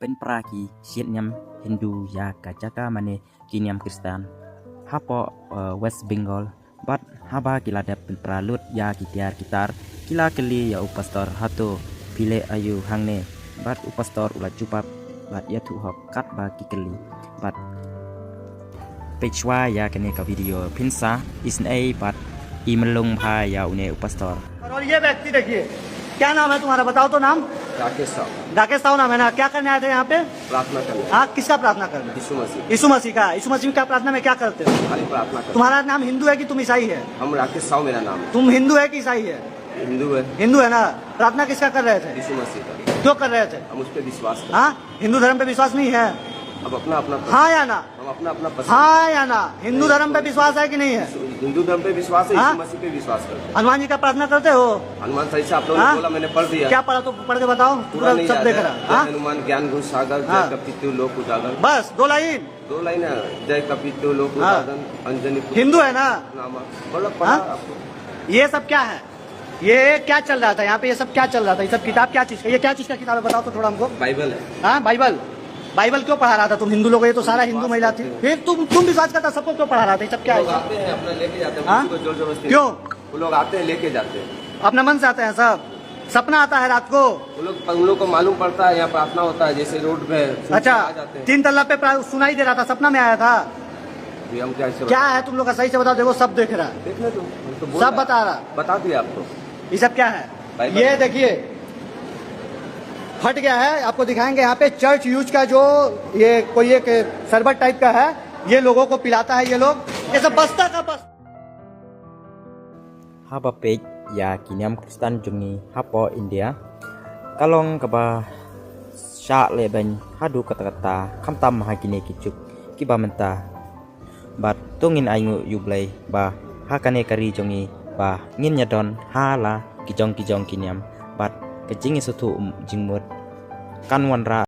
เป็นปรากีเชียนยำฮินดูยากาจากามันเนกินยำคริสเตียนฮับปอเวสต์เบงกอลบัดฮับากิลาเดเป็นปราลุดยากิตาร์กิตาร์กิลาเคลียอุปสตอร์ฮัตโตพิเลอายุฮังเนบัดอุปสตอร์อุลาจูปับบัดยาถูหอกกัดบากิเคลีบัดपेशवा या कने का वीडियो फिंसा इसने बात ईमेलुंग भा या उन्हें उपस्तर और ये व्यक्ति देखिए क्या नाम है तुम्हारा बताओ तो नाम राकेश साहब। राकेश साहू नाम है ना। क्या करने आए थे यहाँ पे? प्रार्थना करने। हाँ, किसका प्रार्थना करना? यीशु मसीह। यीशु मसीह का। यीशु मसीह का प्रार्थना में क्या करते हो? खाली प्रार्थना करते। तुम्हारा नाम हिंदू है कि तुम ईसाई है? हम राकेश साहू मेरा नाम है। तुम हिंदू है कि ईसाई है? हिंदू है। हिंदू है ना। प्रार्थना किसका कर रहे थे? यीशु मसीह का। क्यों कर रहे थे? हम उस पर विश्वास करते। हाँ, हिंदू धर्म पे विश्वास नहीं है? अब अपना अपना हाँ या ना? हम अपना अपना हाँ या ना? हिंदू धर्म पे विश्वास है कि नहीं है? हिंदू धर्म पे विश्वास है, हाँ? यीशु मसीह पे विश्वास करते हैं। हनुमान जी का प्रार्थना करते हो? हनुमान सही से आप लोगों हाँ? ने बोला, मैंने पढ़ दिया। क्या पढ़ा तो पढ़ के बताओ। पूरा नहीं सब याद देख है। रहा। जय हाँ? हनुमान ज्ञान गुण सागर, हाँ। जय कपीतु लोक उजागर। बस 2 लाइन। 2 लाइन है। जय कपीतु लोक हाँ। उजागर अंजनी हिंदू है ना? नामा बोलो पढ़ा हाँ? आपको। ये सब क्या है? ये क्या चल रहा था यहाँ पे? ये सब क्या चल रहा था? ये सब किताब क्या चीज का? ये क्या चीज का किताब है बताओ तो थोड़ा हमको। बाइबल है। हाँ, बाइबल। बाइबल क्यों पढ़ा रहा था तुम हिंदू लोग? ये तो सारा हिंदू महिला थी। फिर तुम विश्वास करता सबको क्यों पढ़ा रहा था? ये सब क्या लोग है? आते हैं अपना लेके जाते हैं, हाँ? किसी को जोर जबरदस्ती क्यों? वो लोग आते हैं लेके जाते हैं। अपना मन से आते हैं सब? सपना आता है रात को? उन लोग को मालूम पड़ता है यहाँ प्रार्थना होता है, जैसे रोड पे अच्छा, आ जाते हैं। 3 तल्ला पे सुनाई दे रहा था, सपना में आया था? ये हम क्या इससे क्या है तुम लोग का? सही से बताओ। देखो सब देख रहा है, देखने दो, हम तो बोल सब रहा है। बता रहा। बता दिया आपको। ये सब क्या है? बाइबल। ये देखिए फट गया है, आपको दिखाएंगे। यहाँ पे चर्च यूज का जो ये कोई एक शरबत टाइप का है, ये लोगों को पिलाता है। ये लोग ये सब बस्ता का बस। haba page ya kinyam Kristen jungi hapo India kalong kaba sha leben hadu kata-kata kamtam mahagine kijuk kiba menta bat tungin aingu yublay ba hakane kari jongi ba ngin nyadon hala kijong kinyam bat kejing isutu jingmut kan wanra